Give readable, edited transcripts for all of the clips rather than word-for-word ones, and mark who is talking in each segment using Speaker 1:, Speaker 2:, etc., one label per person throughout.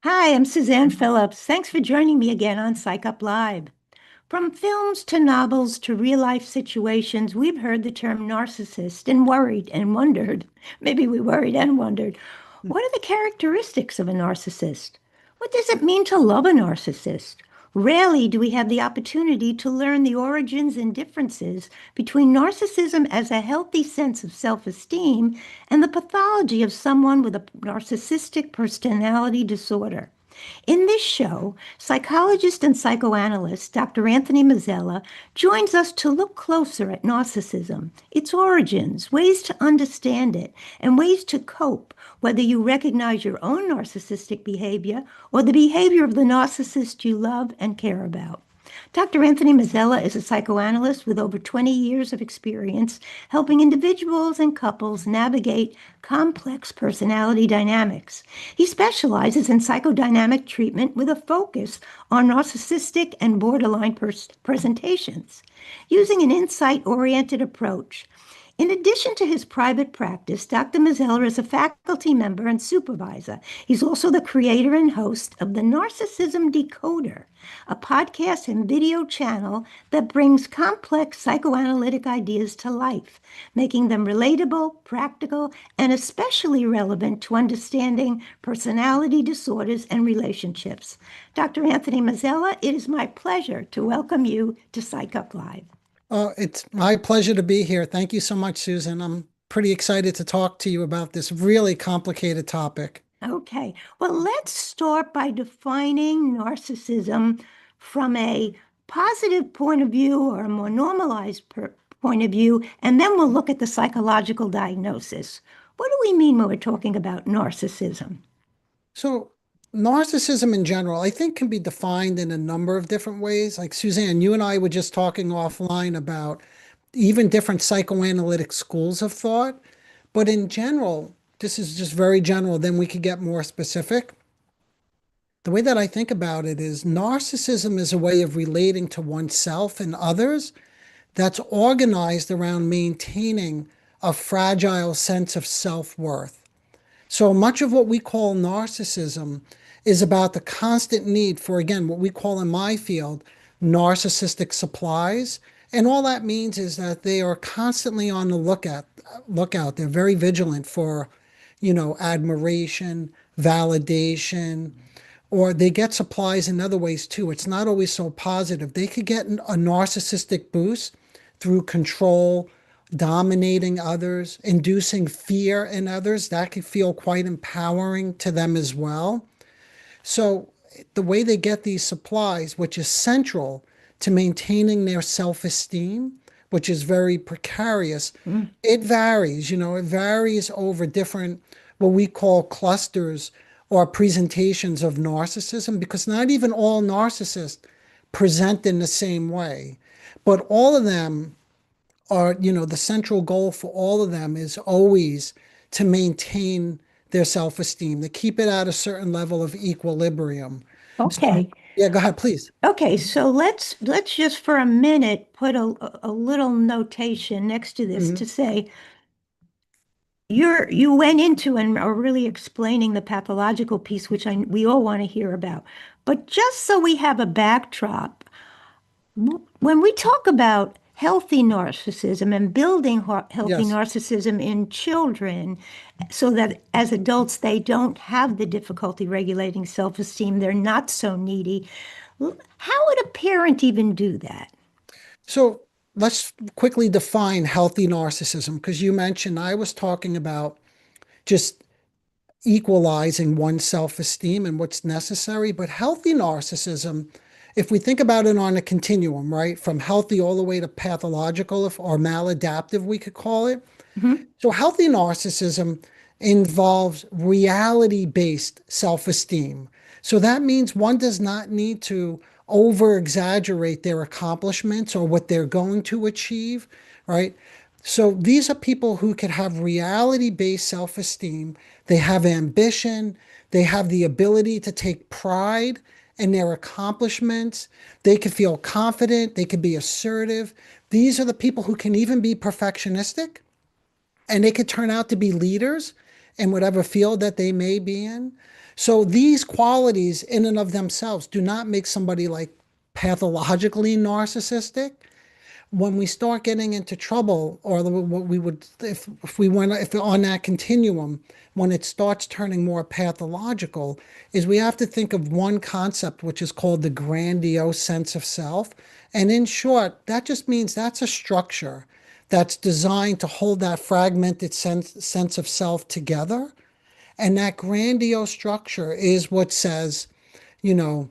Speaker 1: Hi, I'm Suzanne Phillips. Thanks for joining me again on Psych Up Live. From films to novels to real life situations, we've heard the term narcissist and worried and wondered. Maybe we worried and wondered. What are the characteristics of a narcissist? What does it mean to love a narcissist? Rarely do we have the opportunity to learn the origins and differences between narcissism as a healthy sense of self esteem and the pathology of someone with a narcissistic personality disorder. In this show, psychologist and psychoanalyst Dr. Anthony Mazzella joins us to look closer at narcissism, its origins, ways to understand it, and ways to cope, whether you recognize your own narcissistic behavior or the behavior of the narcissist you love and care about. Dr. Anthony Mazzella is a psychoanalyst with over 20 years of experience helping individuals and couples navigate complex personality dynamics. He specializes in psychodynamic treatment with a focus on narcissistic and borderline presentations. Using an insight-oriented approach, in addition to his private practice, Dr. Mazzella is a faculty member and supervisor. He's also the creator and host of the Narcissism Decoder, a podcast and video channel that brings complex psychoanalytic ideas to life, making them relatable, practical, and especially relevant to understanding personality disorders and relationships. Dr. Anthony Mazzella, it is my pleasure to welcome you to Psych Up Live.
Speaker 2: It's my pleasure to be here. Thank you so much, Susan. I'm pretty excited to talk to you about this really complicated topic.
Speaker 1: Okay, well, let's start by defining narcissism from a positive point of view or a more normalized point of view, and then we'll look at the psychological diagnosis. What do we mean when we're talking about narcissism?
Speaker 2: So, narcissism in general, I think, can be defined in a number of different ways. Like Suzanne, you and I were just talking offline about even different psychoanalytic schools of thought. But in general, this is just very general, then we could get more specific. The way that I think about it is narcissism is a way of relating to oneself and others that's organized around maintaining a fragile sense of self-worth. So much of what we call narcissism is about the constant need for, again, what we call in my field, narcissistic supplies. And all that means is that they are constantly on the lookout. They're very vigilant for, admiration, validation, or they get supplies in other ways too. It's not always so positive. They could get a narcissistic boost through control, dominating others, inducing fear in others. That could feel quite empowering to them as well. So the way they get these supplies, which is central to maintaining their self-esteem, which is very precarious, it varies. It varies over different, what we call clusters or presentations of narcissism, because not even all narcissists present in the same way. But all of them are, the central goal for all of them is always to maintain their self-esteem, to keep it at a certain level of equilibrium. So,
Speaker 1: Okay.
Speaker 2: yeah, go ahead, please.
Speaker 1: Okay, so let's just for a minute put a little notation next to this
Speaker 2: Mhm.
Speaker 1: to say you went into and are really explaining the pathological piece, which we all want to hear about. But just so we have a backdrop, when we talk about healthy narcissism and building healthy
Speaker 2: Yes.
Speaker 1: narcissism in children so that as adults they don't have the difficulty regulating self-esteem, they're not so needy. How would a parent even do that?
Speaker 2: So let's quickly define healthy narcissism, because you mentioned I was talking about just equalizing one's self-esteem and what's necessary. But healthy narcissism, if we think about it on a continuum, right, from healthy all the way to pathological or maladaptive, we could call it.
Speaker 1: Mhm.
Speaker 2: So healthy narcissism involves reality-based self-esteem. So that means one does not need to over exaggerate their accomplishments or what they're going to achieve, right? So these are people who could have reality-based self-esteem. They have ambition. They have the ability to take pride in their accomplishments. They can feel confident. They can be assertive. These are the people who can even be perfectionistic, and they could turn out to be leaders in whatever field that they may be in. So these qualities in and of themselves do not make somebody like pathologically narcissistic. When we start getting into trouble, or what we would, if we went, if on that continuum, when it starts turning more pathological, is we have to think of one concept, which is called the grandiose sense of self. And in short, that just means that's a structure that's designed to hold that fragmented sense of self together. And that grandiose structure is what says, you know,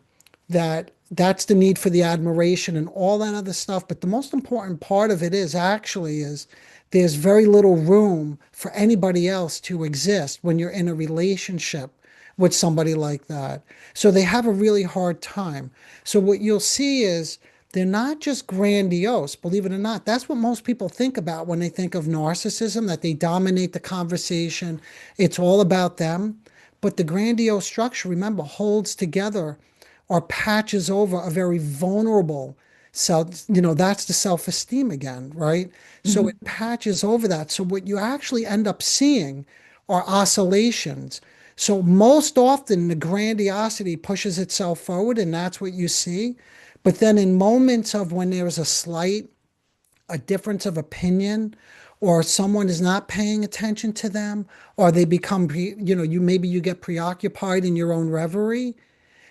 Speaker 2: that's the need for the admiration and all that other stuff. But the most important part of it is there's very little room for anybody else to exist when you're in a relationship with somebody like that. So they have a really hard time. So what you'll see is they're not just grandiose, believe it or not. That's what most people think about when they think of narcissism, that they dominate the conversation. It's all about them. But the grandiose structure, remember, holds together or patches over a very vulnerable self. That's the self-esteem again, right? So it
Speaker 1: Mhm.
Speaker 2: patches over that. So what you actually end up seeing are oscillations. So most often the grandiosity pushes itself forward, and that's what you see. But then in moments of when there is a difference of opinion, or someone is not paying attention to them, or they become, you get preoccupied in your own reverie,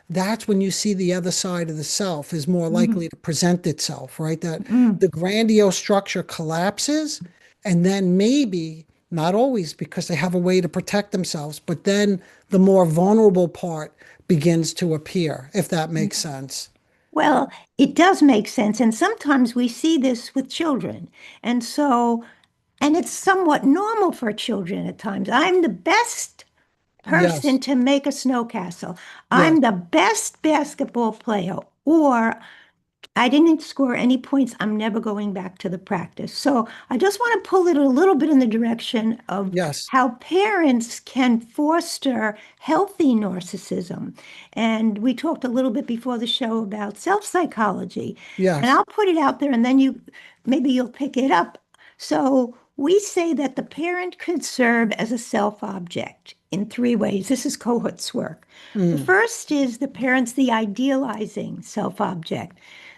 Speaker 2: that's when you see the other side of the self is more
Speaker 1: Mhm.
Speaker 2: likely to present itself, right? That
Speaker 1: Mm.
Speaker 2: the grandiose structure collapses, and then maybe, not always because they have a way to protect themselves, but then the more vulnerable part begins to appear, if that makes sense.
Speaker 1: Well, it does make sense. And sometimes we see this with children. And so, and it's somewhat normal for children at times. I'm the best person
Speaker 2: Yes,
Speaker 1: to make a snow castle.
Speaker 2: yes,
Speaker 1: I'm the best basketball player. Or I didn't score any points. I'm never going back to the practice. So I just want to pull it a little bit in the direction of
Speaker 2: yes,
Speaker 1: how parents can foster healthy narcissism. And we talked a little bit before the show about self-psychology. And
Speaker 2: yes.
Speaker 1: I'll put it out there and then maybe you'll pick it up. So we say that the parent could serve as a self-object in three ways. This is Kohut's work. The
Speaker 2: Mm,
Speaker 1: first is the parent's the idealizing self-object.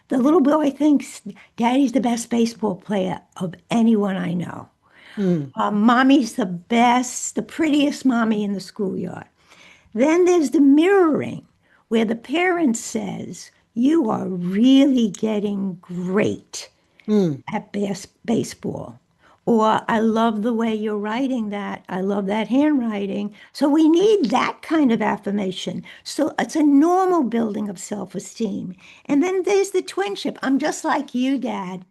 Speaker 1: The little boy thinks daddy's the best baseball player of anyone I know.
Speaker 2: mm,
Speaker 1: Mommy's the best, the prettiest mommy in the schoolyard. Then there's the mirroring, where the parent says, you are really getting great
Speaker 2: mm,
Speaker 1: at baseball. Or I love the way you're writing that. I love that handwriting. So we need that kind of affirmation. So it's a normal building of self-esteem. And then there's the twinship. I'm just like you, Dad.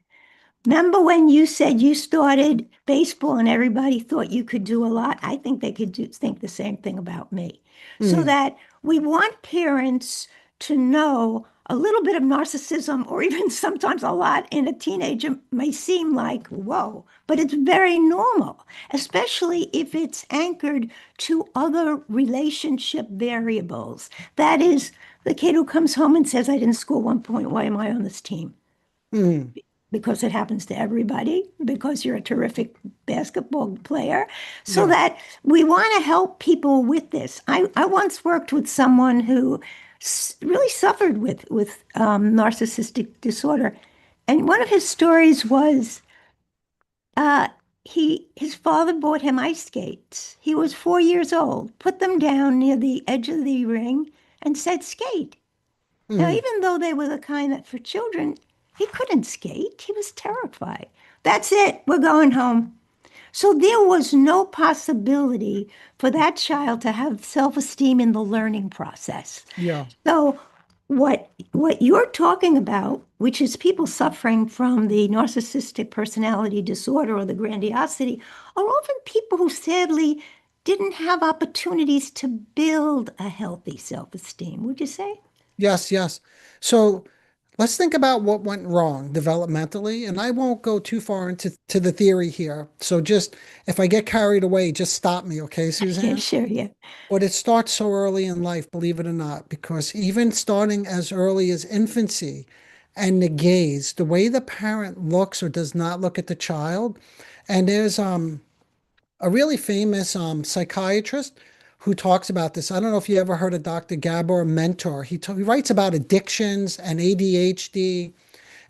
Speaker 1: Remember when you said you started baseball and everybody thought you could do a lot? I think they could think the same thing about me. So
Speaker 2: mm.
Speaker 1: that we want parents to know a little bit of narcissism, or even sometimes a lot in a teenager may seem like, whoa, but it's very normal, especially if it's anchored to other relationship variables. That is, the kid who comes home and says, I didn't score 1 point. Why am I on this team?
Speaker 2: Mm,
Speaker 1: Because it happens to everybody, because you're a terrific basketball player. So
Speaker 2: yeah.
Speaker 1: that we want to help people with this. I once worked with someone who really suffered with narcissistic disorder. And one of his stories was uh, his father bought him ice skates. He was 4 years old, put them down near the edge of the ring and said, skate. Now,
Speaker 2: Mm,
Speaker 1: even though they were the kind that for children, he couldn't skate. He was terrified. That's it. We're going home. So there was no possibility for that child to have self-esteem in the learning process.
Speaker 2: yeah.
Speaker 1: So what you're talking about, which is people suffering from the narcissistic personality disorder or the grandiosity, are often people who sadly didn't have opportunities to build a healthy self-esteem, would you say?
Speaker 2: Yes, yes. So let's think about what went wrong developmentally. And I won't go too far into the theory here. So just if I get carried away, just stop me, okay,
Speaker 1: Yeah,
Speaker 2: Suzanne?
Speaker 1: sure, yeah.
Speaker 2: But it starts so early in life, believe it or not, because even starting as early as infancy and the gaze, the way the parent looks or does not look at the child, and there's a really famous psychiatrist who talks about this. I don't know if you ever heard of Dr. Gabor Mentor. He writes about addictions and ADHD,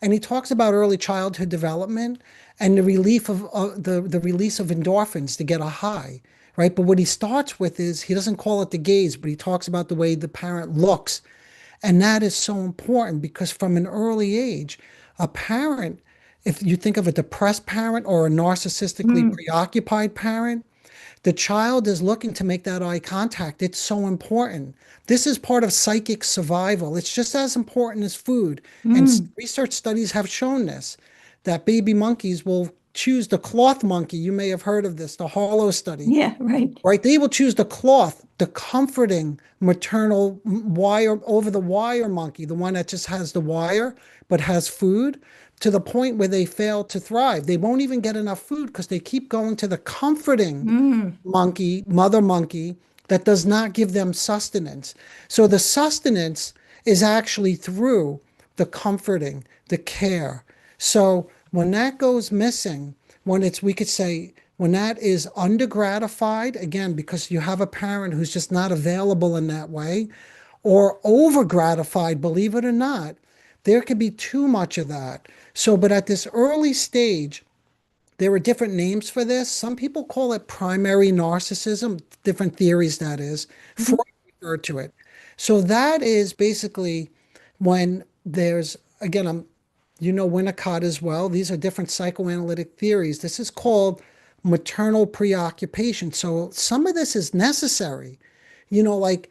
Speaker 2: and he talks about early childhood development and the relief of the release of endorphins to get a high, right? But what he starts with is he doesn't call it the gaze, but he talks about the way the parent looks, and that is so important because from an early age, a parent, if you think of a depressed parent or a narcissistically
Speaker 1: Mm,
Speaker 2: preoccupied parent, the child is looking to make that eye contact. It's so important. This is part of psychic survival. It's just as important as food. And
Speaker 1: mm.
Speaker 2: research studies have shown this, that baby monkeys will choose the cloth monkey. You may have heard of this, the Harlow study,
Speaker 1: Yeah, right.
Speaker 2: right? They will choose the cloth, the comforting maternal wire over the wire monkey, the one that just has the wire but has food, to the point where they fail to thrive. They won't even get enough food because they keep going to the comforting
Speaker 1: Mm,
Speaker 2: monkey, mother monkey, that does not give them sustenance. So the sustenance is actually through the comforting, the care. So when that goes missing, when it's, we could say, when that is undergratified, again, because you have a parent who's just not available in that way, or overgratified, believe it or not, there could be too much of that. So, but at this early stage, there are different names for this. Some people call it primary narcissism, different theories that is.
Speaker 1: mhm,
Speaker 2: Freud referred to it. So that is basically when there's, again, you know Winnicott as well. These are different psychoanalytic theories. This is called maternal preoccupation. So some of this is necessary, like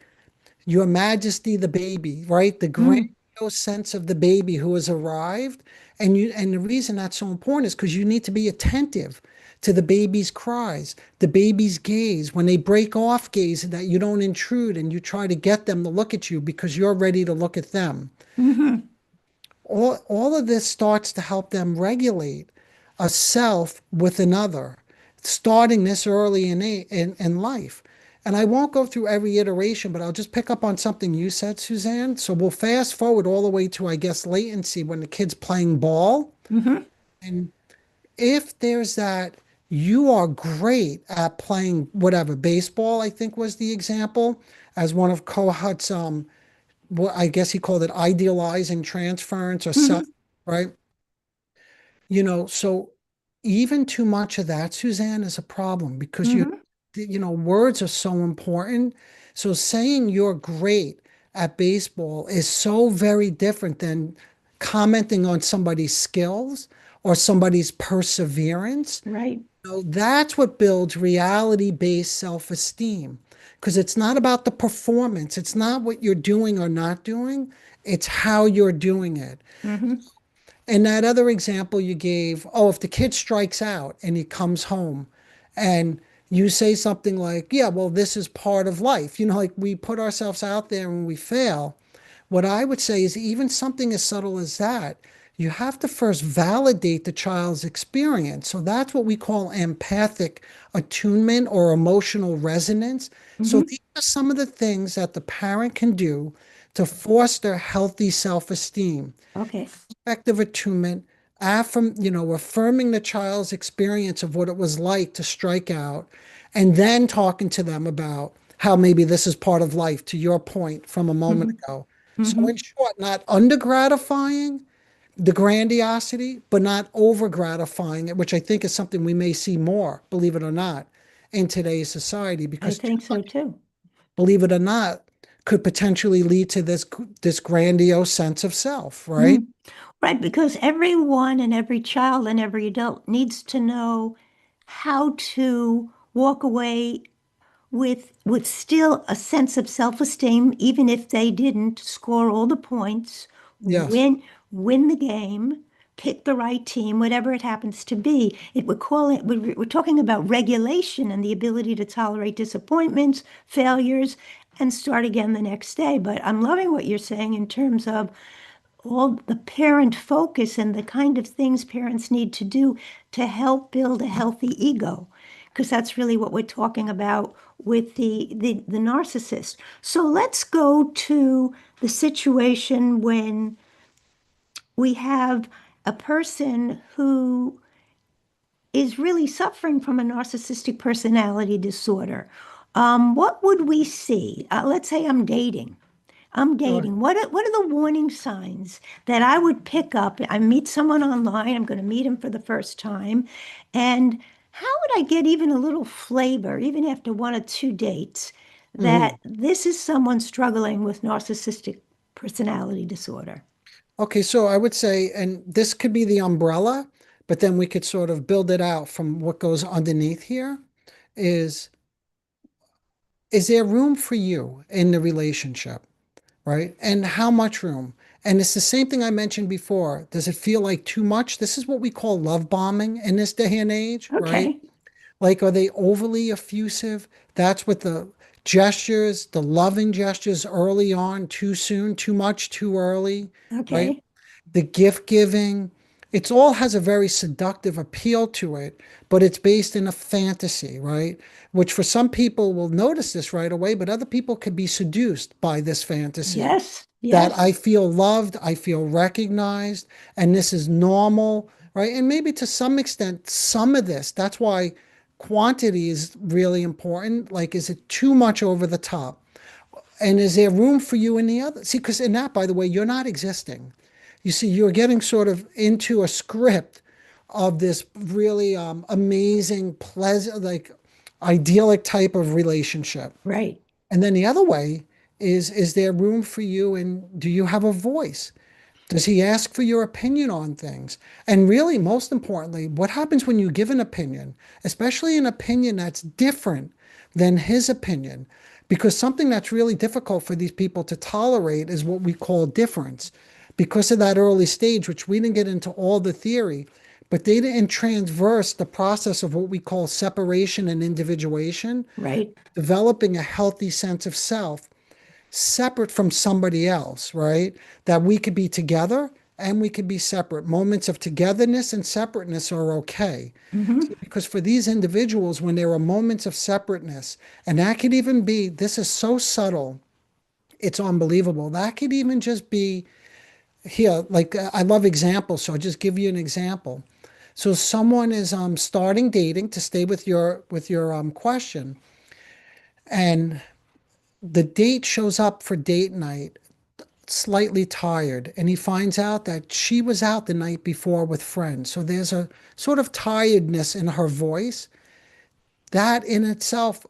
Speaker 2: your Majesty the baby, right? The grandiose
Speaker 1: mm.
Speaker 2: sense of the baby who has arrived. And the reason that's so important is because you need to be attentive to the baby's cries, the baby's gaze, when they break off gaze, that you don't intrude and you try to get them to look at you because you're ready to look at them.
Speaker 1: Mhm.
Speaker 2: All of this starts to help them regulate a self with another, starting this early in life. And I won't go through every iteration, but I'll just pick up on something you said, Suzanne. So we'll fast forward all the way to, I guess, latency when the kid's playing ball.
Speaker 1: Mhm.
Speaker 2: And if there's that, you are great at playing whatever, baseball, I think was the example, as one of Kohut's, what I guess he called it idealizing transference or self,
Speaker 1: Mhm.
Speaker 2: right? So even too much of that, Suzanne, is a problem because
Speaker 1: Mhm.
Speaker 2: words are so important. So saying you're great at baseball is so very different than commenting on somebody's skills or somebody's perseverance.
Speaker 1: Right.
Speaker 2: So that's what builds reality-based self-esteem because it's not about the performance. It's not what you're doing or not doing. It's how you're doing it.
Speaker 1: Mhm.
Speaker 2: And that other example you gave, oh, if the kid strikes out and he comes home and you say something like, yeah, well, this is part of life. Like we put ourselves out there and we fail. What I would say is even something as subtle as that, you have to first validate the child's experience. So that's what we call empathic attunement or emotional resonance. So
Speaker 1: Mhm.
Speaker 2: these are some of the things that the parent can do to foster healthy self-esteem.
Speaker 1: Okay.
Speaker 2: Effective attunement, affirming the child's experience of what it was like to strike out, and then talking to them about how maybe this is part of life, to your point from a moment
Speaker 1: Mhm.
Speaker 2: ago. So, in
Speaker 1: Mhm.
Speaker 2: short, not under gratifying the grandiosity, but not over gratifying it, which I think is something we may see more, believe it or not, in today's society,
Speaker 1: I
Speaker 2: because too
Speaker 1: think so
Speaker 2: much,
Speaker 1: too.
Speaker 2: believe it or not, could potentially lead to this grandiose sense of self, right?
Speaker 1: Mm. Right, because everyone and every child and every adult needs to know how to walk away with still a sense of self-esteem, even if they didn't score all the points,
Speaker 2: Yes.
Speaker 1: win the game, pick the right team, whatever it happens to be. We're talking about regulation and the ability to tolerate disappointments, failures, and start again the next day. But I'm loving what you're saying in terms of all the parent focus and the kind of things parents need to do to help build a healthy ego, because that's really what we're talking about with the narcissist. So let's go to the situation when we have a person who is really suffering from a narcissistic personality disorder, what would we see? Let's say I'm dating. I'm
Speaker 2: Sure.
Speaker 1: dating. What are the warning signs that I would pick up? I meet someone online. I'm going to meet him for the first time. And how would I get even a little flavor, even after one or two dates, that
Speaker 2: Mhm.
Speaker 1: this is someone struggling with narcissistic personality disorder?
Speaker 2: Okay, so I would say, and this could be the umbrella, but then we could sort of build it out from what goes underneath here is is there room for you in the relationship, right? And how much room? And it's the same thing I mentioned before. Does it feel like too much? This is what we call love bombing in this day and age, right?
Speaker 1: Okay.
Speaker 2: Like, are they overly effusive? That's what the gestures, the loving gestures early on, too soon, too much, too early, right?
Speaker 1: Okay.
Speaker 2: The gift giving, it's all has a very seductive appeal to it, but it's based in a fantasy, right? Which for some people will notice this right away, but other people could be seduced by this fantasy
Speaker 1: Yes.
Speaker 2: that
Speaker 1: Yes.
Speaker 2: I feel loved, I feel recognized, and this is normal, right? And maybe to some extent, some of this, that's why quantity is really important. Like, is it too much over the top? And is there room for you in the other? See, because in that, by the way, you're not existing. You see, you're getting sort of into a script of this really amazing, pleasant, like idyllic type of relationship.
Speaker 1: Right.
Speaker 2: And then the other way is there room for you and do you have a voice? Does he ask for your opinion on things? And really, most importantly, what happens when you give an opinion, especially an opinion that's different than his opinion? Because something that's really difficult for these people to tolerate is what we call difference. Because of that early stage, which we didn't get into all the theory, but they didn't transverse the process of what we call separation and individuation,
Speaker 1: Right.
Speaker 2: developing a healthy sense of self separate from somebody else, right? That we could be together and we could be separate. Moments of togetherness and separateness are okay.
Speaker 1: Hmm.
Speaker 2: Because for these individuals, when there are moments of separateness, and that could even be, this is so subtle, it's unbelievable. That could even just be here, like I love examples, so I'll just give you an example. So someone is starting dating to stay with your question, and the date shows up for date night slightly tired, and he finds out that she was out the night before with friends. So there's a sort of tiredness in her voice. That in itself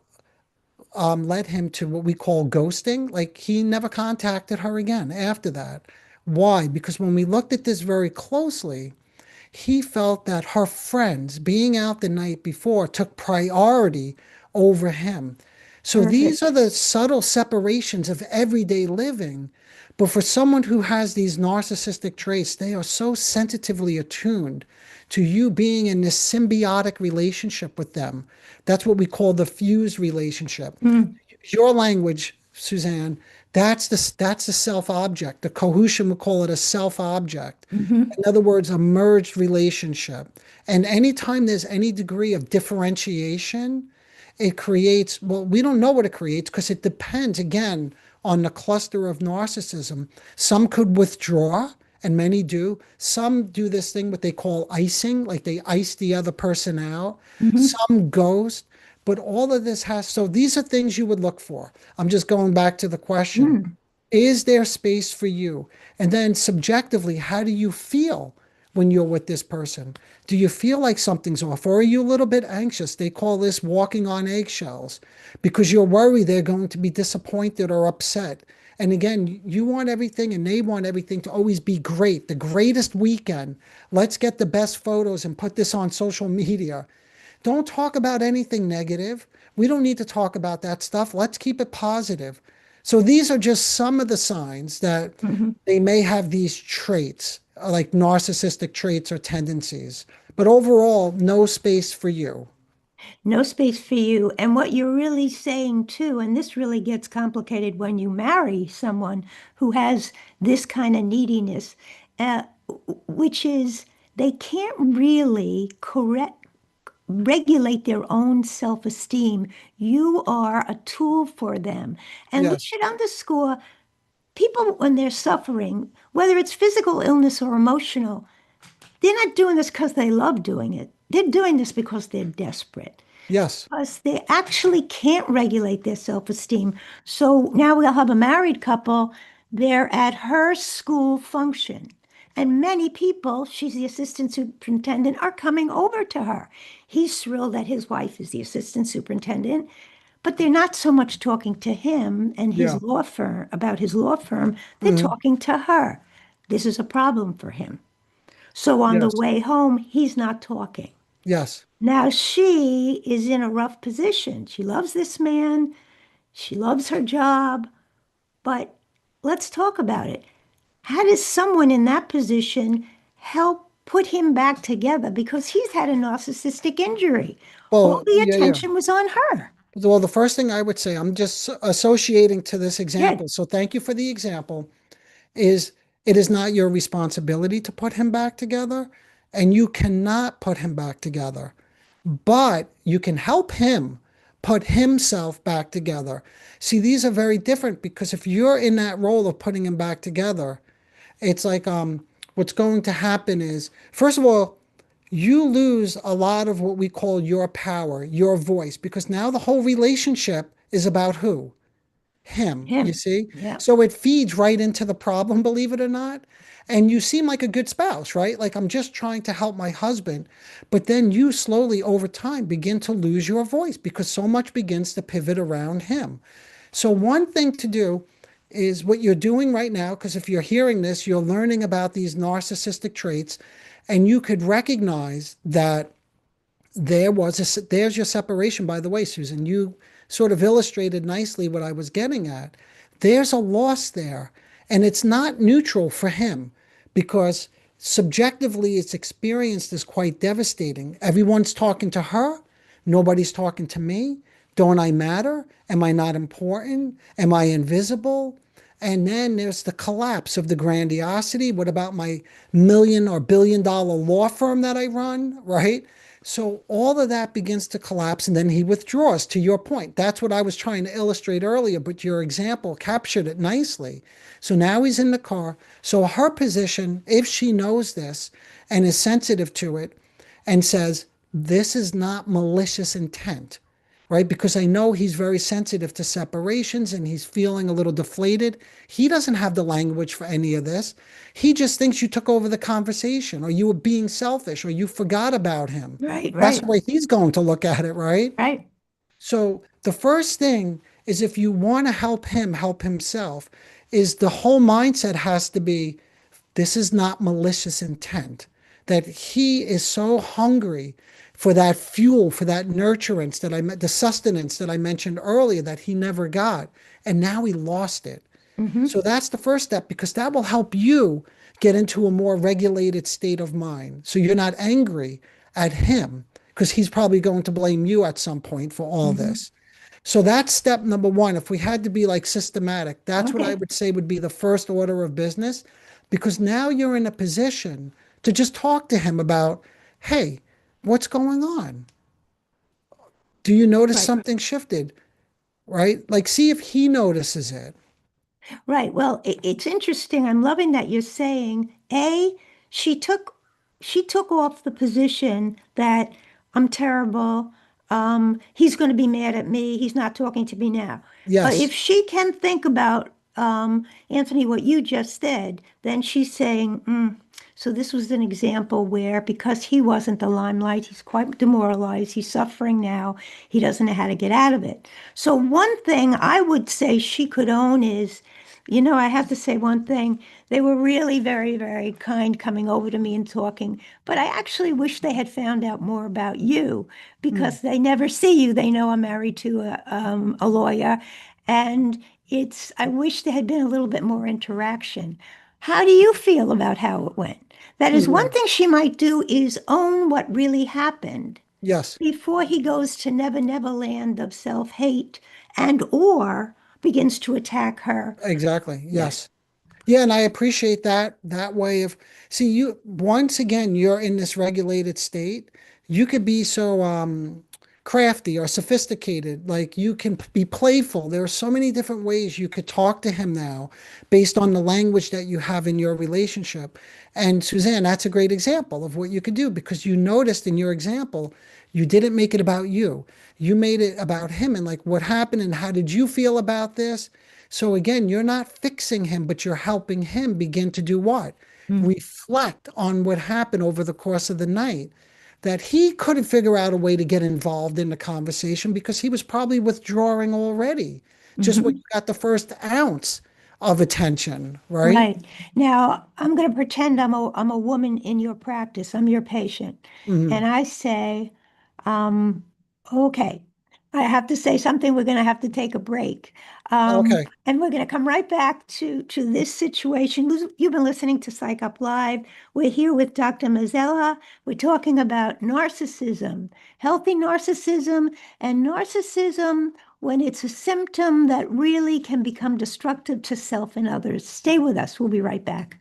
Speaker 2: led him to what we call ghosting. Like he never contacted her again after that. Why? Because when we looked at this very closely, he felt that her friends being out the night before took priority over him. So these are
Speaker 1: Perfect.
Speaker 2: the subtle separations of everyday living. But for someone who has these narcissistic traits, they are so sensitively attuned to you being in this symbiotic relationship with them. That's what we call the fused relationship.
Speaker 1: Mm.
Speaker 2: Your language, Suzanne, that's the self object. The Cohusian would call it a self object.
Speaker 1: Hmm.
Speaker 2: In other words, a merged relationship. And anytime there's any degree of differentiation, it creates, well, we don't know what it creates because it depends, again, on the cluster of narcissism. Some could withdraw, and many do. Some do this thing, what they call icing, like they ice the other person out.
Speaker 1: Hmm.
Speaker 2: Some ghost. But all of this has, so these are things you would look for. I'm just going back to the question.
Speaker 1: Mm.
Speaker 2: Is there space for you? And then subjectively, how do you feel when you're with this person? Do you feel like something's off? Or are you a little bit anxious? They call this walking on eggshells because you're worried they're going to be disappointed or upset. And again, you want everything and they want everything to always be great, the greatest weekend. Let's get the best photos and put this on social media. Don't talk about anything negative. We don't need to talk about that stuff. Let's keep it positive. So these are just some of the signs that
Speaker 1: Hmm.
Speaker 2: they may have these traits, like narcissistic traits or tendencies. But overall, no space for you.
Speaker 1: No space for you. And what you're really saying too, and this really gets complicated when you marry someone who has this kind of neediness, uh, which is they can't really correct regulate their own self-esteem. You are a tool for them. And we
Speaker 2: Yes.
Speaker 1: should underscore people when they're suffering, whether it's physical illness or emotional, they're not doing this because they love doing it. they're doing this because they're desperate.
Speaker 2: Yes.
Speaker 1: Because they actually can't regulate their self-esteem. So now we'll have a married couple. They're at her school function. And many people, she's the assistant superintendent, are coming over to her. He's thrilled that his wife is the assistant superintendent, but they're not so much talking to him and
Speaker 2: Yeah.
Speaker 1: his law firm about his law firm. They're
Speaker 2: Hmm.
Speaker 1: talking to her. This is a problem for him. So on the
Speaker 2: Yes.
Speaker 1: way home, he's not talking.
Speaker 2: Yes.
Speaker 1: Now she is in a rough position. She loves this man, she loves her job, but let's talk about it. How does someone in that position help put him back together? Because he's had a narcissistic injury. All
Speaker 2: Well,
Speaker 1: the
Speaker 2: yeah, yeah.
Speaker 1: attention was on her.
Speaker 2: Well, the first thing I would say, I'm just associating to this
Speaker 1: Good.
Speaker 2: example. So thank you for the example. Is it is not your responsibility to put him back together, and you cannot put him back together, but you can help him put himself back together. See, these are very different because if you're in that role of putting him back together, it's like what's going to happen is, first of all, you lose a lot of what we call your power, your voice, because now the whole relationship is about who? Him, you
Speaker 1: Him.
Speaker 2: see?
Speaker 1: Yeah.
Speaker 2: So it feeds right into the problem, believe it or not. And you seem like a good spouse, right? Like, I'm just trying to help my husband. But then you slowly over time begin to lose your voice because so much begins to pivot around him. So, one thing to do is what you're doing right now, because if you're hearing this, you're learning about these narcissistic traits, and you could recognize that there's your separation. By the way, Susan, you sort of illustrated nicely what I was getting at. There's a loss there, and it's not neutral for him because subjectively it's experienced as quite devastating. Everyone's talking to her, nobody's talking to me. Don't I matter? Am I not important? Am I invisible? And then there's the collapse of the grandiosity. What about my million or billion-dollar law firm that I run, right? So all of that begins to collapse, and then he withdraws, to your point. That's what I was trying to illustrate earlier, but your example captured it nicely. So now he's in the car. So her position, if she knows this and is sensitive to it and says, this is not malicious intent, right? Because I know he's very sensitive to separations and he's feeling a little deflated. He doesn't have the language for any of this. He just thinks you took over the conversation or you were being selfish or you forgot about him.
Speaker 1: Right,
Speaker 2: That's
Speaker 1: right,
Speaker 2: the way he's going to look at it, right?
Speaker 1: right.
Speaker 2: So the first thing is if you want to help him help himself, is the whole mindset has to be this is not malicious intent. That he is so hungry for that fuel, for that nurturance that the sustenance that I mentioned earlier that he never got. And now he lost it.
Speaker 1: Hmm.
Speaker 2: So that's the first step because that will help you get into a more regulated state of mind. So you're not angry at him because he's probably going to blame you at some point for all
Speaker 1: Hmm.
Speaker 2: this. So that's step number one. If we had to be like systematic, that's what I
Speaker 1: Okay.
Speaker 2: would say would be the first order of business, because now you're in a position to just talk to him about, hey, what's going on? Do you notice
Speaker 1: Right.
Speaker 2: something shifted? Right? Like, see if he notices it.
Speaker 1: Right. Well, it's interesting. I'm loving that you're saying, A, she took she took off the position that I'm terrible. He's going to be mad at me. He's not talking to me now. If
Speaker 2: Yes,
Speaker 1: she can think about Anthony, what you just said, then she's saying, so this was an example where because he wasn't the limelight, he's quite demoralized. He's suffering now. He doesn't know how to get out of it. So one thing I would say she could own is, I have to say one thing. They were really very, very kind coming over to me and talking, but I actually wish they had found out more about you
Speaker 2: mm,
Speaker 1: because they never see you. They know I'm married to a lawyer, and I wish there had been a little bit more interaction. How do you feel about how it went? That is
Speaker 2: yeah,
Speaker 1: one thing she might do is own what really happened
Speaker 2: yes,
Speaker 1: before he goes to Never Never Land of self-hate and or begins to attack her.
Speaker 2: exactly.
Speaker 1: Yes.
Speaker 2: Yes. Yeah, and I appreciate that way of see you once again you're in this regulated state. You could be so crafty or sophisticated. Like you can be playful. There are so many different ways you could talk to him now based on the language that you have in your relationship. And Suzanne, that's a great example of what you could do because you noticed in your example, you didn't make it about you. You made it about him and like what happened and how did you feel about this? So again, you're not fixing him, but you're helping him begin to do what?
Speaker 1: Mm.
Speaker 2: Reflect on what happened over the course of the night that he couldn't figure out a way to get involved in the conversation because he was probably withdrawing already, just when you
Speaker 1: Mhm.
Speaker 2: got the first ounce of attention, right?
Speaker 1: Right. Now, I'm going to pretend I'm a woman in your practice. I'm your patient.
Speaker 2: Mhm.
Speaker 1: And I say, um, okay, I have to say something. We're going to have to take a break.
Speaker 2: Okay.
Speaker 1: And we're going to come right back to this situation. You've been listening to Psych Up Live. We're here with Dr. Mazzella. We're talking about narcissism, healthy narcissism, and narcissism when it's a symptom that really can become destructive to self and others. Stay with us. We'll be right back.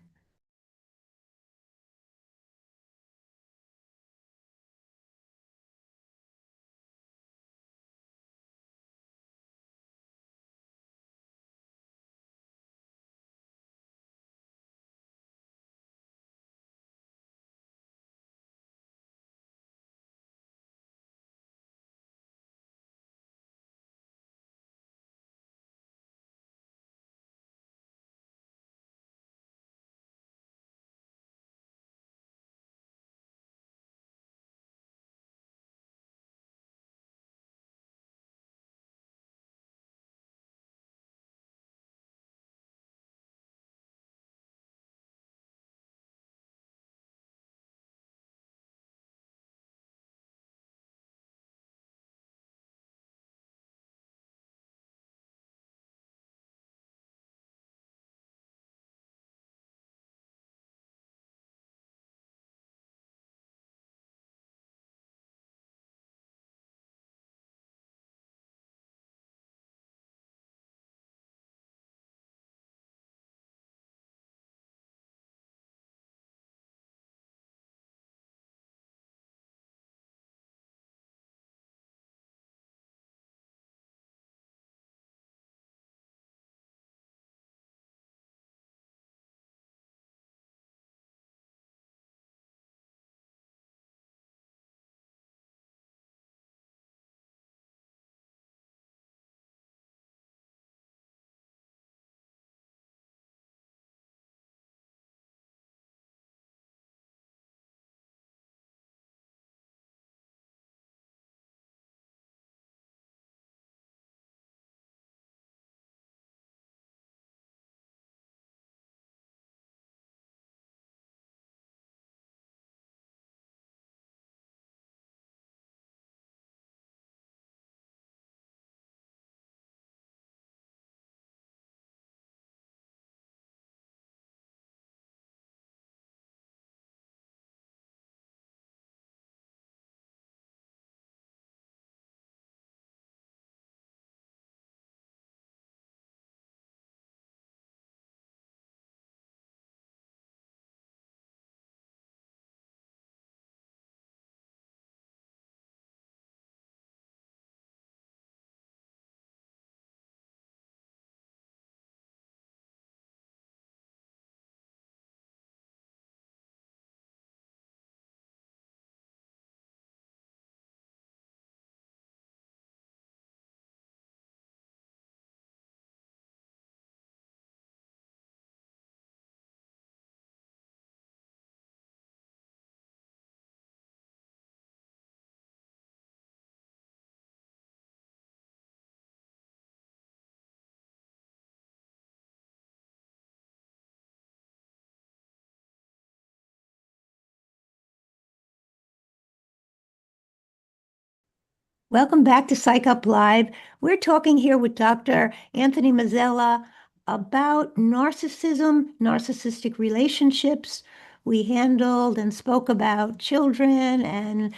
Speaker 1: Welcome back to Psych Up Live. We're talking here with Dr. Anthony Mazzella about narcissism, narcissistic relationships. We handled and spoke about children and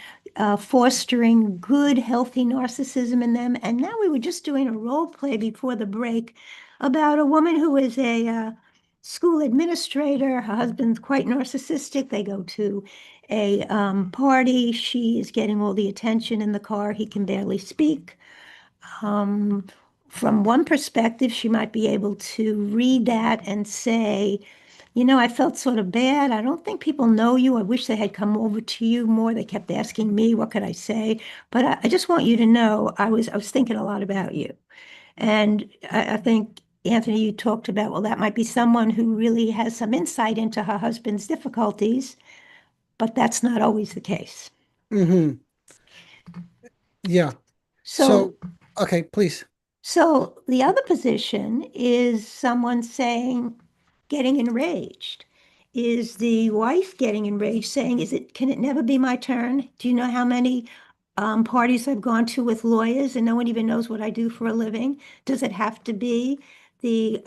Speaker 1: fostering good, healthy narcissism in them. And now we were just doing a role play before the break about a woman who is school administrator. Her husband's quite narcissistic. They go to a party. She is getting all the attention in the car. He can barely speak. Um, from one perspective, she might be able to read that and say, I felt sort of bad. I don't think people know you. I wish they had come over to you more. They kept asking me, what could I say? But I just want you to know I was thinking a lot about you. And I think, Anthony, you talked about, well, that might be someone who really has some insight into her husband's difficulties, but that's not always the case.
Speaker 2: Hmm. Yeah.
Speaker 1: So
Speaker 2: So, okay, please.
Speaker 1: So the other position is someone saying, getting enraged. Is the wife getting enraged, saying, can it never be my turn? Do you know how many parties I've gone to with lawyers and no one even knows what I do for a living? Does it have to be the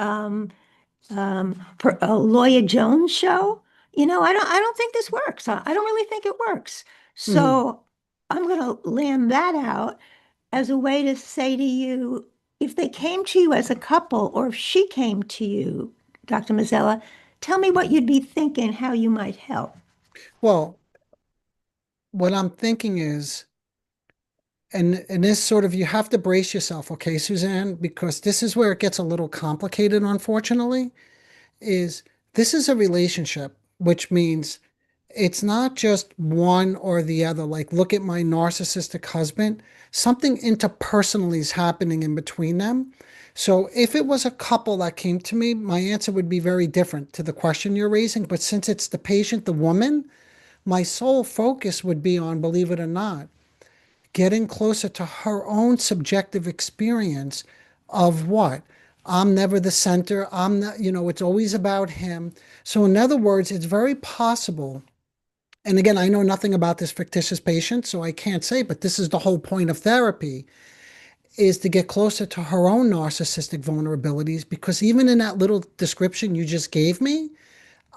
Speaker 1: Lawyer Jones show? I don't think this works. I don't really think it works.
Speaker 2: Hmm.
Speaker 1: So I'm going to land that out as a way to say to you, if they came to you as a couple, or if she came to you, Dr. Mazzella, tell me what you'd be thinking, how you might help.
Speaker 2: Well, what I'm thinking is, and this sort of, you have to brace yourself, okay, Suzanne, because this is where it gets a little complicated, unfortunately, is this is a relationship, which means it's not just one or the other. Like, look at my narcissistic husband. Something interpersonally is happening in between them. So if it was a couple that came to me, my answer would be very different to the question you're raising. But since it's the patient, the woman, my sole focus would be on, believe it or not, getting closer to her own subjective experience of what? I'm never the center. I'm not, it's always about him. So, in other words, it's very possible. And again, I know nothing about this fictitious patient, so I can't say, but this is the whole point of therapy is to get closer to her own narcissistic vulnerabilities. Because even in that little description you just gave me,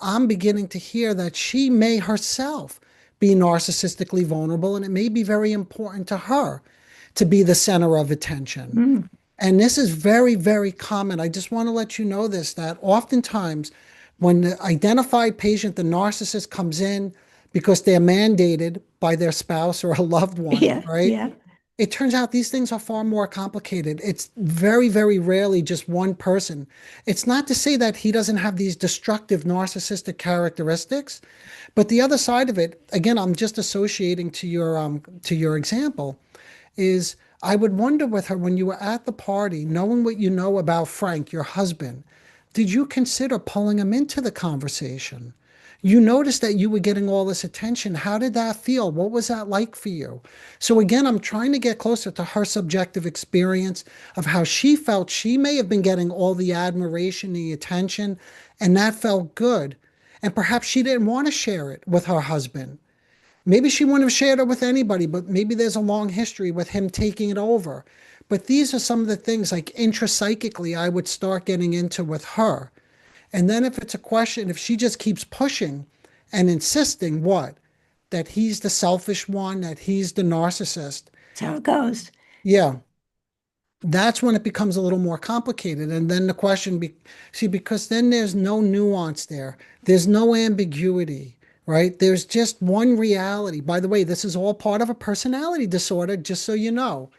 Speaker 2: I'm beginning to hear that she may herself be narcissistically vulnerable, and it may be very important to her to be the center of attention.
Speaker 1: Mm,
Speaker 2: And this is very, very common. I just want to let you know this, that oftentimes when the identified patient, the narcissist, comes in because they're mandated by their spouse or a loved one,
Speaker 1: yeah,
Speaker 2: right?
Speaker 1: yeah.
Speaker 2: It turns out these things are far more complicated. It's very, very rarely just one person. It's not to say that he doesn't have these destructive narcissistic characteristics, but the other side of it, again, I'm just associating to your example, is I would wonder with her when you were at the party, knowing what you know about Frank, your husband, did you consider pulling him into the conversation? You noticed that you were getting all this attention. How did that feel? What was that like for you? So again, I'm trying to get closer to her subjective experience of how she felt. She may have been getting all the admiration, the attention, and that felt good. And perhaps she didn't want to share it with her husband. Maybe she wouldn't have shared it with anybody, but maybe there's a long history with him taking it over. But these are some of the things like intrapsychically I would start getting into with her. And then if it's a question, if she just keeps pushing and insisting what? That he's the selfish one, that he's the narcissist.
Speaker 1: That's how it goes.
Speaker 2: Yeah, that's when it becomes a little more complicated. And then the question, see, because then there's no nuance there. There's no ambiguity, right? There's just one reality. By the way, this is all part of a personality disorder, just so you know.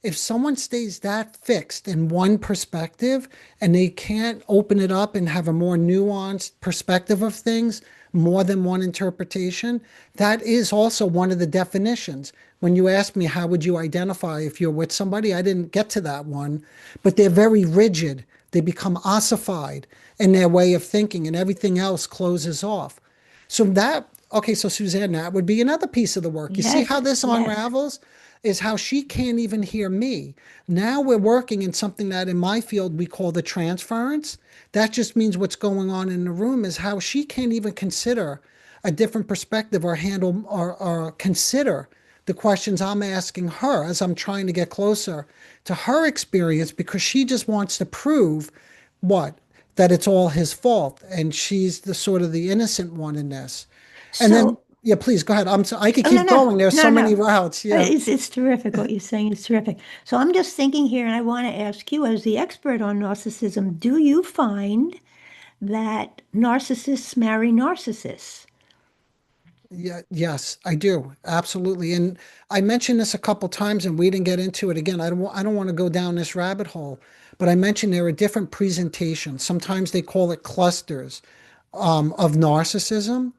Speaker 2: If someone stays that fixed in one perspective and they can't open it up and have a more nuanced perspective of things, more than one interpretation, that is also one of the definitions. When you ask me, how would you identify if you're with somebody? I didn't get to that one, but they're very rigid. They become ossified in their way of thinking and everything else closes off. So that, okay, so Suzanne, that would be another piece of the work. You see how
Speaker 1: Yes,
Speaker 2: this
Speaker 1: yes.
Speaker 2: unravels? Is how she can't even hear me. Now we're working in something that in my field we call the transference. That just means what's going on in the room is how she can't even consider a different perspective or handle or consider the questions I'm asking her as I'm trying to get closer to her experience because she just wants to prove what? That it's all his fault and she's the sort of the innocent one in this. And then,
Speaker 1: So,
Speaker 2: yeah, please go ahead. I could
Speaker 1: oh, no,
Speaker 2: keep
Speaker 1: no,
Speaker 2: going. There's
Speaker 1: no,
Speaker 2: so many
Speaker 1: no.
Speaker 2: routes. Yeah.
Speaker 1: It's terrific what you're saying. It's terrific. So I'm just thinking here, and I want to ask you, as the expert on narcissism, do you find that narcissists marry narcissists.
Speaker 2: Yeah, yes, I do. Absolutely. And I mentioned this a couple times and we didn't get into it again. I don't want to go down this rabbit hole, but I mentioned there are different presentations. Sometimes they call it clusters of narcissism.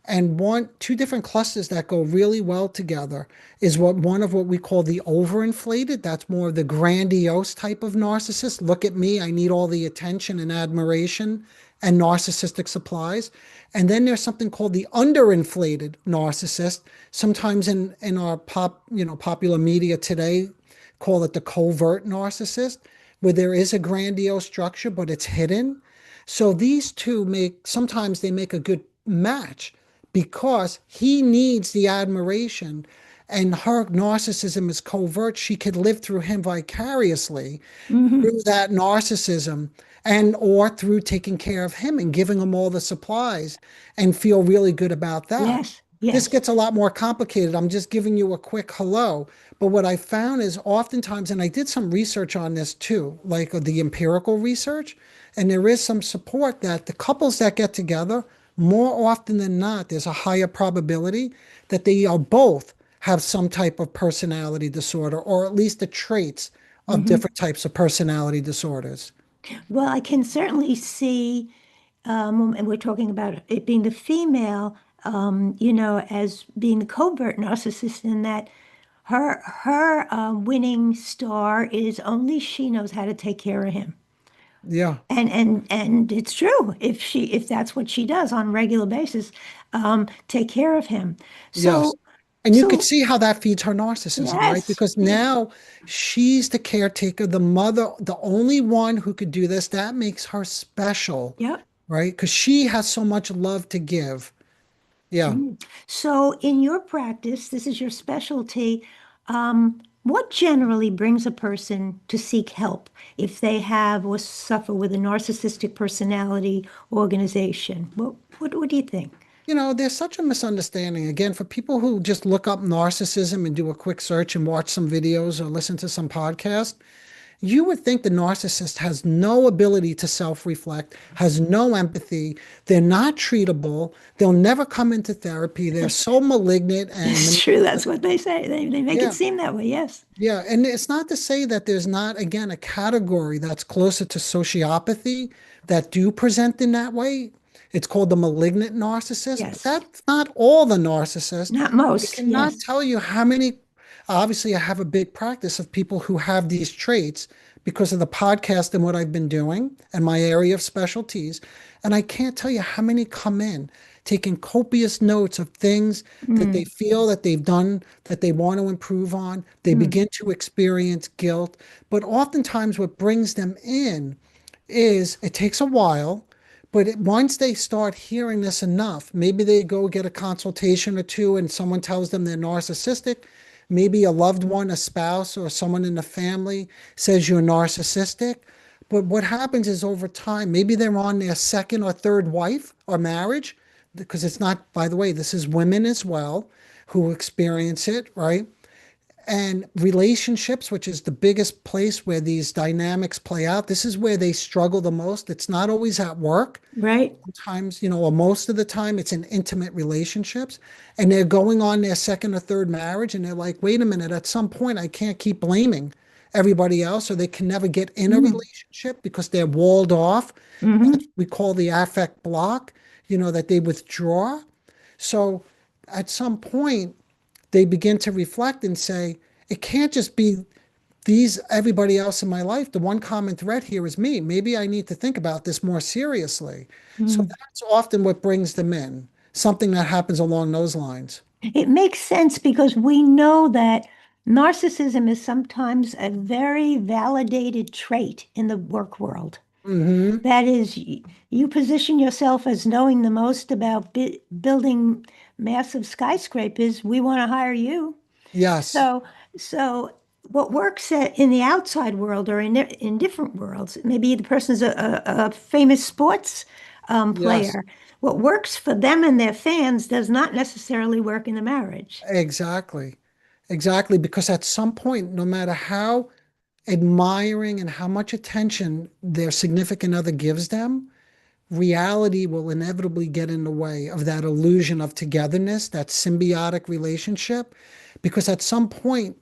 Speaker 2: And two different clusters that go really well together is one of what we call the overinflated. That's more of the grandiose type of narcissist. Look at me, I need all the attention and admiration and narcissistic supplies. And then there's something called the underinflated narcissist. Sometimes in our popular media today, call it the covert narcissist, where there is a grandiose structure, but it's hidden. So these two sometimes they make a good match because he needs the admiration and her narcissism is covert. She could live through him vicariously
Speaker 1: Hmm.
Speaker 2: through that narcissism and or through taking care of him and giving him all the supplies and feel really good about that.
Speaker 1: Yes,
Speaker 2: This
Speaker 1: yes.
Speaker 2: gets a lot more complicated. I'm just giving you a quick hello. But what I found is oftentimes, and I did some research on this too, like the empirical research, and there is some support that the couples that get together, more often than not, there's a higher probability that they are both have some type of personality disorder, or at least the traits of
Speaker 1: Hmm.
Speaker 2: different types of personality disorders.
Speaker 1: Well, I can certainly see, and we're talking about it being the female, as being the covert narcissist in that her winning star is only she knows how to take care of him.
Speaker 2: Yeah,
Speaker 1: And it's true if that's what she does on a regular basis, take care of him.
Speaker 2: yes.
Speaker 1: So
Speaker 2: And you could
Speaker 1: so
Speaker 2: see how that feeds her narcissism, right?
Speaker 1: yes,
Speaker 2: Because now she's the caretaker, the mother, the only one who could do this. That makes her special,
Speaker 1: yep.
Speaker 2: right? Because she has so much love to give. Yeah.
Speaker 1: Mm. So in your practice, this is your specialty. What generally brings a person to seek help if they have or suffer with a narcissistic personality organization? What do you think?
Speaker 2: There's such a misunderstanding. Again, for people who just look up narcissism and do a quick search and watch some videos or listen to some podcast, you would think the narcissist has no ability to self-reflect, has no empathy. They're not treatable. They'll never come into therapy. They're so malignant and
Speaker 1: It's true. That's what they say. They make it
Speaker 2: yeah,
Speaker 1: seem that way. Yes.
Speaker 2: yeah. And it's not to say that there's not, again, a category that's closer to sociopathy that do present in that way. It's called the malignant narcissist, but
Speaker 1: Yes.
Speaker 2: that's not all the narcissists.
Speaker 1: Not
Speaker 2: I
Speaker 1: most.
Speaker 2: cannot
Speaker 1: Yes.
Speaker 2: tell you how many. Obviously, I have a big practice of people who have these traits because of the podcast and what I've been doing and my area of specialties. And I can't tell you how many come in taking copious notes of things that they
Speaker 1: Mm,
Speaker 2: feel that they've done that they want to improve on. They
Speaker 1: mm,
Speaker 2: begin to experience guilt. But oftentimes, what brings them in is it takes a while. But once they start hearing this enough, maybe they go get a consultation or two and someone tells them they're narcissistic. Maybe a loved one, a spouse, or someone in the family says you're narcissistic. But what happens is over time, maybe they're on their second or third wife or marriage, because it's not, by the way, this is women as well who experience it, right? And relationships, which is the biggest place where these dynamics play out, this is where they struggle the most. It's not always at work.
Speaker 1: right.
Speaker 2: Sometimes, or most of the time, it's in intimate relationships. And they're going on their second or third marriage, and they're like, wait a minute, at some point, I can't keep blaming everybody else, or they can never get in a
Speaker 1: Mm,
Speaker 2: relationship because they're walled off.
Speaker 1: hmm.
Speaker 2: That's what we call the affect block, that they withdraw. So at some point, they begin to reflect and say, it can't just be everybody else in my life. The one common thread here is me. Maybe I need to think about this more seriously. So
Speaker 1: Mm.
Speaker 2: that's often what brings them in, something that happens along those lines.
Speaker 1: It makes sense because we know that narcissism is sometimes a very validated trait in the work world.
Speaker 2: Hmm.
Speaker 1: That is, you position yourself as knowing the most about building massive skyscrapers. We want to hire you.
Speaker 2: Yes.
Speaker 1: So, so what works in the outside world or in different worlds, maybe the person's a famous sports
Speaker 2: Yes.
Speaker 1: player. What works for them and their fans does not necessarily work in the marriage.
Speaker 2: Exactly. Exactly. Because at some point, no matter how admiring and how much attention their significant other gives them, reality will inevitably get in the way of that illusion of togetherness, that symbiotic relationship, because at some point,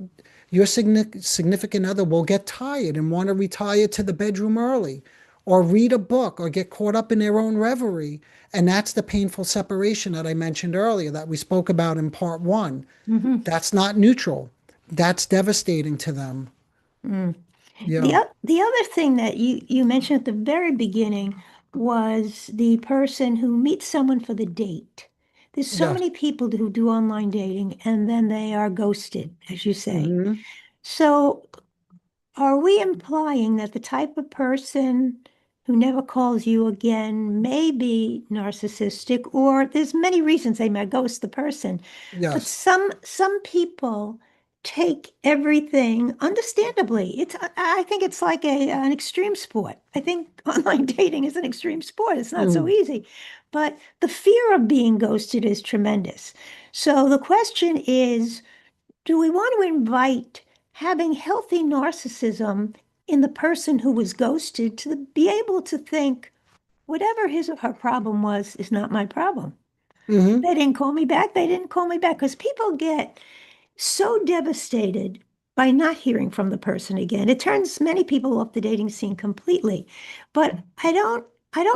Speaker 2: your significant other will get tired and want to retire to the bedroom early, or read a book, or get caught up in their own reverie. And that's the painful separation that I mentioned earlier, that we spoke about in part one.
Speaker 1: Hmm.
Speaker 2: That's not neutral. That's devastating to them.
Speaker 1: Mm.
Speaker 2: Yeah.
Speaker 1: The other thing that you mentioned at the very beginning was the person who meets someone for the date. There's so
Speaker 2: Yes.
Speaker 1: many people who do online dating and then they are ghosted, as you say.
Speaker 2: Hmm.
Speaker 1: So are we implying that the type of person who never calls you again may be narcissistic, or there's many reasons they might ghost the person, but
Speaker 2: Yes.
Speaker 1: some people take everything understandably. I think it's like an extreme sport. I think online dating is an extreme sport. It's not so
Speaker 2: Mm.
Speaker 1: easy, but the fear of being ghosted is tremendous. So the question is, do we want to invite having healthy narcissism in the person who was ghosted to be able to think, whatever his or her problem was, is not my problem?
Speaker 2: Hmm.
Speaker 1: They didn't call me back. They didn't call me back. Because people get so devastated by not hearing from the person again. It turns many people off the dating scene completely. But I don't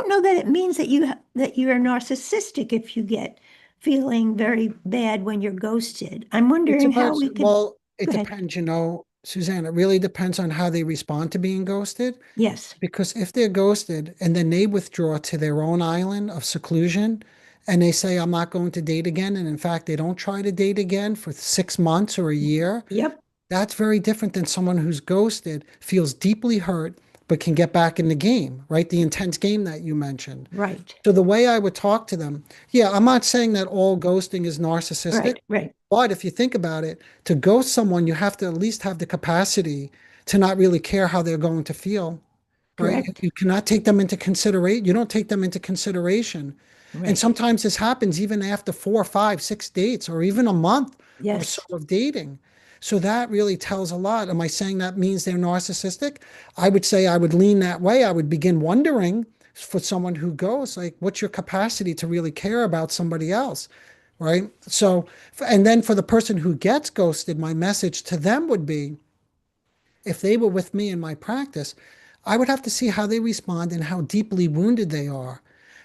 Speaker 1: know that it means that you're narcissistic if you get feeling very bad when you're ghosted. I'm
Speaker 2: It's
Speaker 1: wondering how
Speaker 2: about,
Speaker 1: we could
Speaker 2: well, it
Speaker 1: go ahead.
Speaker 2: depends, Suzanne, it really depends on how they respond to being ghosted.
Speaker 1: Yes.
Speaker 2: Because if they're ghosted and then they withdraw to their own island of seclusion and they say, I'm not going to date again, and in fact, they don't try to date again for 6 months or a year,
Speaker 1: Yep.
Speaker 2: that's very different than someone who's ghosted, feels deeply hurt, but can get back in the game, right? The intense game that you mentioned.
Speaker 1: Right.
Speaker 2: So the way I would talk to them, yeah, I'm not saying that all ghosting is narcissistic,
Speaker 1: Right. Right.
Speaker 2: but if you think about it, to ghost someone, you have to at least have the capacity to not really care how they're going to feel, right?
Speaker 1: Correct.
Speaker 2: You cannot take them into consideration. You don't take them into consideration. And
Speaker 1: Right.
Speaker 2: sometimes this happens even after 4, 5, 6 dates or even a month or so
Speaker 1: Yes.
Speaker 2: of dating. So that really tells a lot. Am I saying that means they're narcissistic? I would say I would lean that way. I would begin wondering for someone who goes, like, what's your capacity to really care about somebody else? Right. So, and then for the person who gets ghosted, my message to them would be, if they were with me in my practice, I would have to see how they respond and how deeply wounded they are,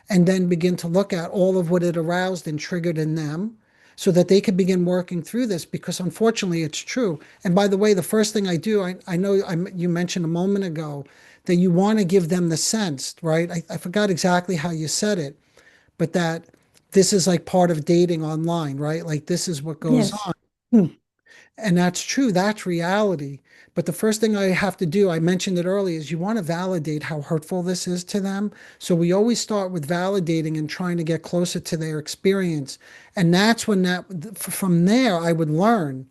Speaker 2: and then begin to look at all of what it aroused and triggered in them so that they could begin working through this, because unfortunately it's true. And by the way, the first thing I do, I know you mentioned a moment ago that you want to give them the sense, right? I forgot exactly how you said it, but that this is like part of dating online, right? Like this is what goes
Speaker 1: Yes.
Speaker 2: on. And that's true, that's reality. But the first thing I have to do, I mentioned it earlier, is you want to validate how hurtful this is to them. So we always start with validating and trying to get closer to their experience. And that's when from there, I would learn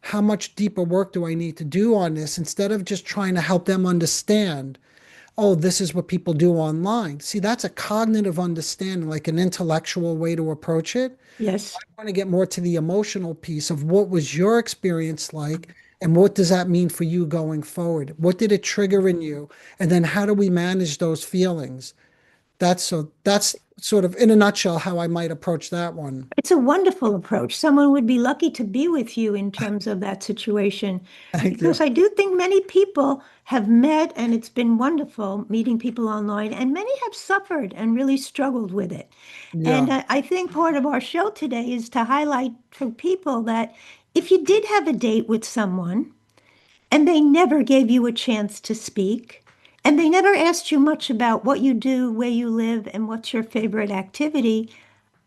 Speaker 2: how much deeper work do I need to do on this instead of just trying to help them understand, oh, this is what people do online. See, that's a cognitive understanding, like an intellectual way to approach it.
Speaker 1: Yes.
Speaker 2: Want to get more to the emotional piece of what was your experience like and what does that mean for you going forward? What did it trigger in you? And then how do we manage those feelings? That's sort of in a nutshell how I might approach that one.
Speaker 1: It's a wonderful approach. Someone would be lucky to be with you in terms of that situation,
Speaker 2: Thank
Speaker 1: because
Speaker 2: you.
Speaker 1: I do think many people have met, and it's been wonderful meeting people online, and many have suffered and really struggled with it. And
Speaker 2: Yeah.
Speaker 1: I think part of our show today is to highlight for people that if you did have a date with someone and they never gave you a chance to speak, and they never asked you much about what you do, where you live, and what's your favorite activity,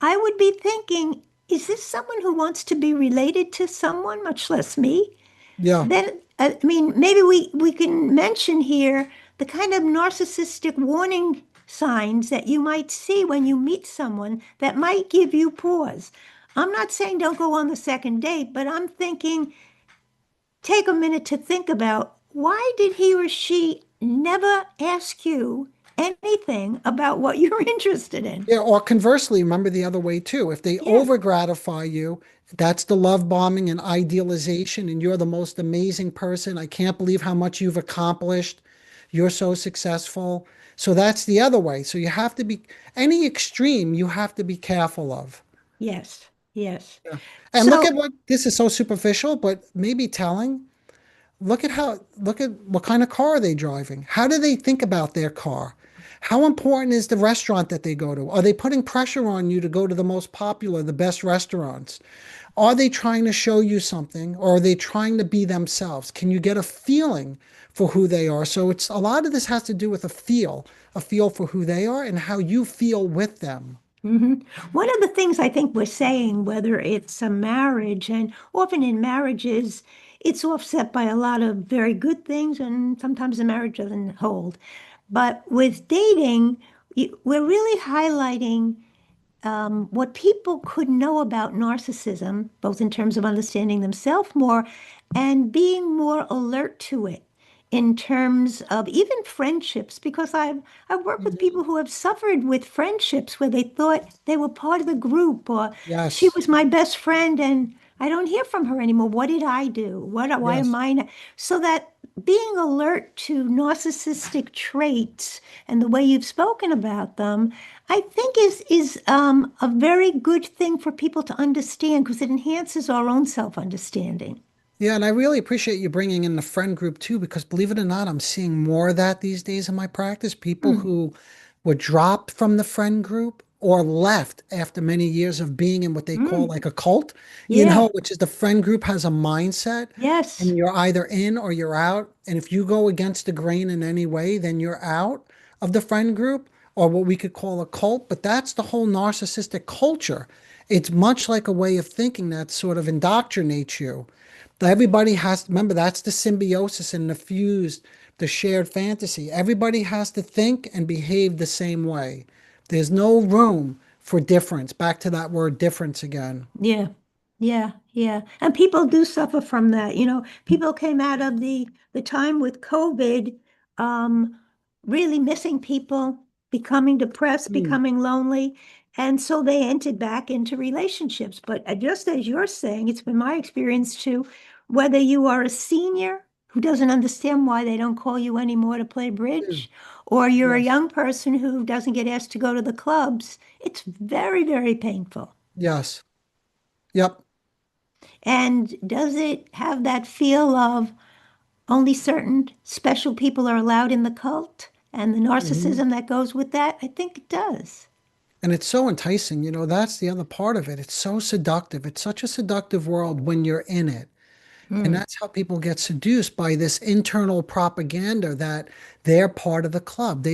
Speaker 1: I would be thinking, is this someone who wants to be related to someone, much less me?
Speaker 2: Yeah.
Speaker 1: Then, I mean, maybe we can mention here the kind of narcissistic warning signs that you might see when you meet someone that might give you pause. I'm not saying don't go on the second date, but I'm thinking take a minute to think about, why did he or she never ask you anything about what you're interested in?
Speaker 2: Yeah, or conversely, remember the other way too. If they
Speaker 1: Yeah.
Speaker 2: over gratify you, that's the love bombing and idealization, and you're the most amazing person. I can't believe how much you've accomplished. you're so successful. So that's the other way. So you have to be, any extreme, you have to be careful of.
Speaker 1: Yes, yes.
Speaker 2: Yeah. And look
Speaker 1: So,
Speaker 2: at what, this is so superficial, but maybe telling. Look at what kind of car are they driving? How do they think about their car? How important is the restaurant that they go to? Are they putting pressure on you to go to the most popular, the best restaurants? Are they trying to show you something, or are they trying to be themselves? Can you get a feeling for who they are? So it's, a lot of this has to do with a feel for who they are and how you feel with them.
Speaker 1: one of the things I think we're saying, whether it's a marriage, and often in marriages, it's offset by a lot of very good things, and sometimes the marriage doesn't hold. But with dating, we're really highlighting what people could know about narcissism, both in terms of understanding themselves more and being more alert to it in terms of even friendships, because I've worked with
Speaker 2: Mhm.
Speaker 1: people who have suffered with friendships where they thought they were part of the group, or she
Speaker 2: Yes,
Speaker 1: was my best friend and I don't hear from her anymore. What did I do? Why am
Speaker 2: yes.
Speaker 1: I not? So that being alert to narcissistic traits and the way you've spoken about them, I think is a very good thing for people to understand because it enhances our own self-understanding.
Speaker 2: Yeah, and I really appreciate you bringing in the friend group too, because believe it or not, I'm seeing more of that these days in my practice. People
Speaker 1: Hmm.
Speaker 2: who were dropped from the friend group or left after many years of being in what they call
Speaker 1: Mm.
Speaker 2: like a cult,
Speaker 1: Yeah.
Speaker 2: which is the friend group has a mindset
Speaker 1: Yes.
Speaker 2: and you're either in or you're out. And if you go against the grain in any way, then you're out of the friend group or what we could call a cult. But that's the whole narcissistic culture. It's much like a way of thinking that sort of indoctrinates you. Everybody has, remember, that's the symbiosis and the fused, the shared fantasy. Everybody has to think and behave the same way. There's no room for difference. Back to that word difference again.
Speaker 1: Yeah, yeah, yeah. And people do suffer from that. People came out of the time with COVID, um, really missing people, becoming depressed,
Speaker 2: Mm,
Speaker 1: becoming lonely, and so they entered back into relationships. But just as you're saying, it's been my experience too, whether you are a senior who doesn't understand why they don't call you anymore to play
Speaker 2: mm,
Speaker 1: bridge, or you're a
Speaker 2: yes.
Speaker 1: young person who doesn't get asked to go to the clubs, it's very, very painful.
Speaker 2: Yes. Yep.
Speaker 1: And does it have that feel of only certain special people are allowed in the cult and the
Speaker 2: Mhm.
Speaker 1: narcissism that goes with that? I think it does.
Speaker 2: And it's so enticing. That's the other part of it. It's so seductive. It's such a seductive world when you're in it. And
Speaker 1: Hmm.
Speaker 2: that's how people get seduced by this internal propaganda that they're part of the club.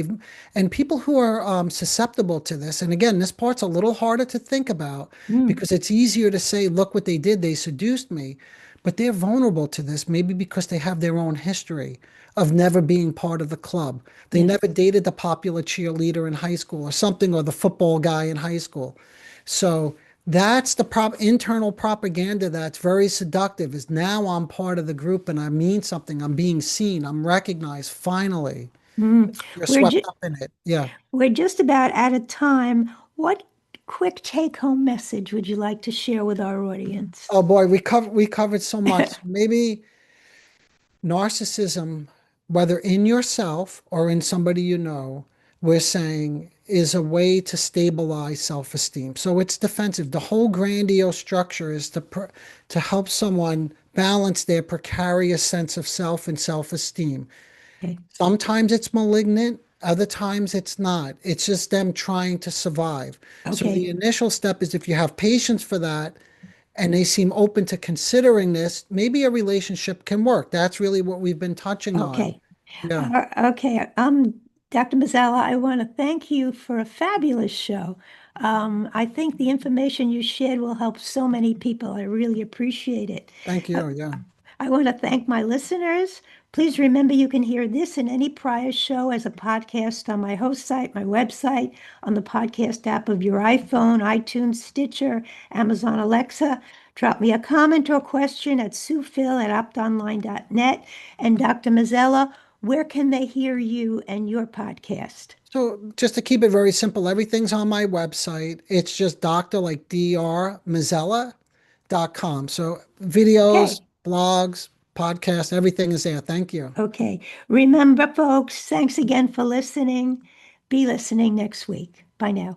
Speaker 2: And people who are susceptible to this, and again, this part's a little harder to think about
Speaker 1: Hmm.
Speaker 2: because it's easier to say, look what they did, they seduced me. But they're vulnerable to this, maybe because they have their own history of never being part of the club. They
Speaker 1: Yes.
Speaker 2: never dated the popular cheerleader in high school or something, or the football guy in high school. So that's the internal propaganda that's very seductive is now I'm part of the group and I mean something. I'm being seen. I'm recognized finally.
Speaker 1: Hmm.
Speaker 2: You're
Speaker 1: We're
Speaker 2: swept
Speaker 1: ju
Speaker 2: up in it. Yeah.
Speaker 1: we're just about out of time. What quick take-home message would you like to share with our audience?
Speaker 2: Oh boy, we covered so much. Maybe narcissism, whether in yourself or in somebody you know, we're saying is a way to stabilize self-esteem. So it's defensive. The whole grandiose structure is to help someone balance their precarious sense of self and self-esteem.
Speaker 1: Okay.
Speaker 2: Sometimes it's malignant, other times it's not. It's just them trying to survive. So
Speaker 1: Okay.
Speaker 2: the initial step is if you have patience for that and they seem open to considering this, maybe a relationship can work. That's really what we've been touching on.
Speaker 1: Okay.
Speaker 2: Yeah.
Speaker 1: Okay. Dr. Mazzella, I want to thank you for a fabulous show. I think the information you shared will help so many people. I really appreciate it.
Speaker 2: Thank
Speaker 1: Uh,
Speaker 2: you. Yeah.
Speaker 1: I want to thank my listeners. Please remember you can hear this and any prior show as a podcast on my host site, my website, on the podcast app of your iPhone, iTunes, Stitcher, Amazon Alexa. Drop me a comment or question at suephil@optonline.net. And Dr. Mazzella, where can they hear you and your podcast?
Speaker 2: So just to keep it very simple, everything's on my website. It's just Dr. like Dr. Mazzella.com. So videos,
Speaker 1: Okay.
Speaker 2: blogs, podcast, everything is there. Thank you.
Speaker 1: Okay. Remember, folks, thanks again for listening. Be listening next week. Bye now.